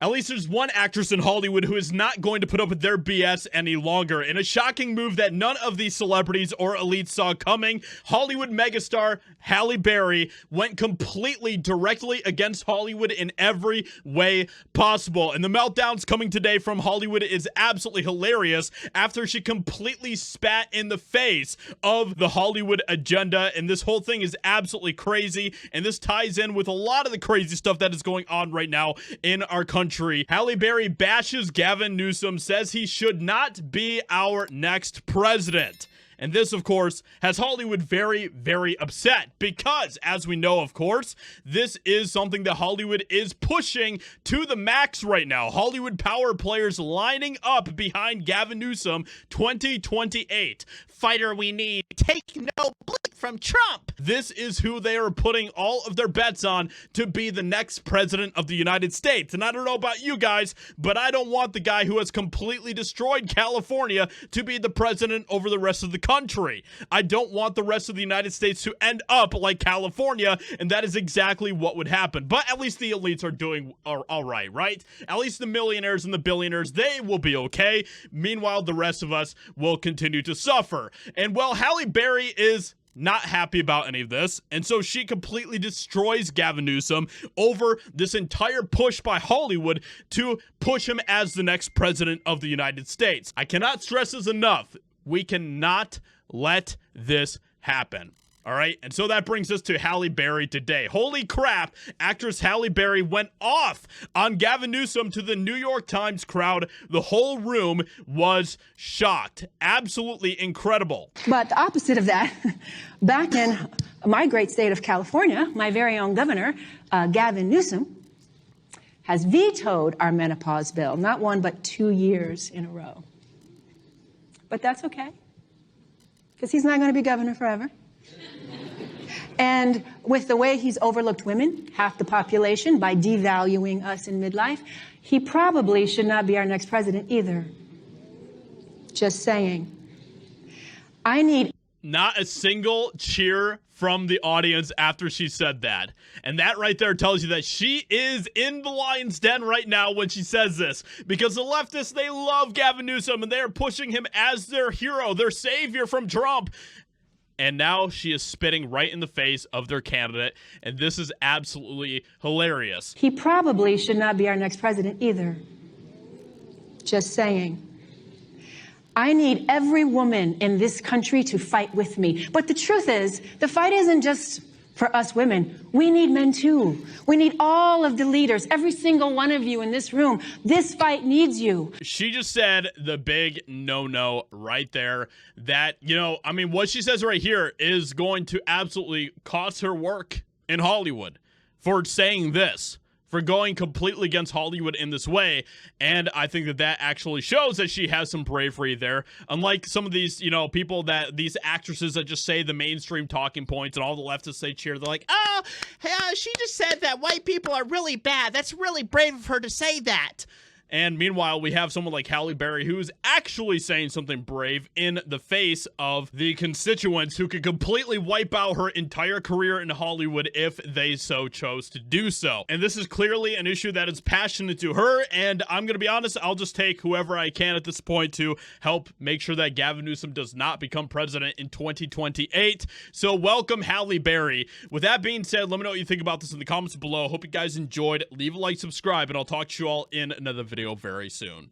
At least there's one actress in Hollywood who is not going to put up with their BS any longer. In a shocking move that none of these celebrities or elites saw coming, Hollywood megastar Halle Berry went completely directly against Hollywood in every way possible. And the meltdowns coming today from Hollywood is absolutely hilarious after she completely spat in the face of the Hollywood agenda. And this whole thing is absolutely crazy. And this ties in with a lot of the crazy stuff that is going on right now in our country. Halle Berry bashes Gavin Newsom, says he should not be our next president. And this, of course, has Hollywood very, very upset because, as we know, of course, this is something that Hollywood is pushing to the max right now. Hollywood power players lining up behind Gavin Newsom 2028. Fighter we need. Take no blick from Trump. This is who they are putting all of their bets on to be the next president of the United States. And I don't know about you guys, but I don't want the guy who has completely destroyed California to be the president over the rest of the country. I don't want the rest of the United States to end up like California, and that is exactly what would happen. But at least the elites are doing all right, right? At least the millionaires and the billionaires, they will be okay. Meanwhile, the rest of us will continue to suffer. And well, Halle Berry is not happy about any of this, and so she completely destroys Gavin Newsom over this entire push by Hollywood to push him as the next president of the United States. I cannot stress this enough. We cannot let this happen. All right, and so that brings us to Halle Berry today. Holy crap, actress Halle Berry went off on Gavin Newsom to the New York Times crowd. The whole room was shocked. Absolutely incredible. But the opposite of that, back in my great state of California, my very own governor, Gavin Newsom, has vetoed our menopause bill, not 1, but 2 years in a row. But that's okay, because he's not going to be governor forever. And with the way he's overlooked women, half the population, by devaluing us in midlife, he probably should not be our next president either. Just saying. I need... Not a single cheer from the audience after she said that. And that right there tells you that she is in the lion's den right now when she says this. Because the leftists, they love Gavin Newsom and they are pushing him as their hero, their savior from Trump. And now she is spitting right in the face of their candidate. And this is absolutely hilarious. He probably should not be our next president either. Just saying. I need every woman in this country to fight with me. But the truth is, the fight isn't just for us women. We need men too. We need all of the leaders, every single one of you in this room. This fight needs you. She just said the big no-no right there that, you know, I mean, what she says right here is going to absolutely cost her work in Hollywood for saying this, for going completely against Hollywood in this way. And I think that that actually shows that she has some bravery there. Unlike some of these, you know, people that, these actresses that just say the mainstream talking points and all the leftists they cheer. They're like, oh, she just said that white people are really bad. That's really brave of her to say that. And meanwhile, we have someone like Halle Berry who's actually saying something brave in the face of the constituents who could completely wipe out her entire career in Hollywood if they so chose to do so. And this is clearly an issue that is passionate to her, and I'm going to be honest, I'll just take whoever I can at this point to help make sure that Gavin Newsom does not become president in 2028. So welcome, Halle Berry. With that being said, let me know what you think about this in the comments below. Hope you guys enjoyed. Leave a like, subscribe, and I'll talk to you all in another video very soon.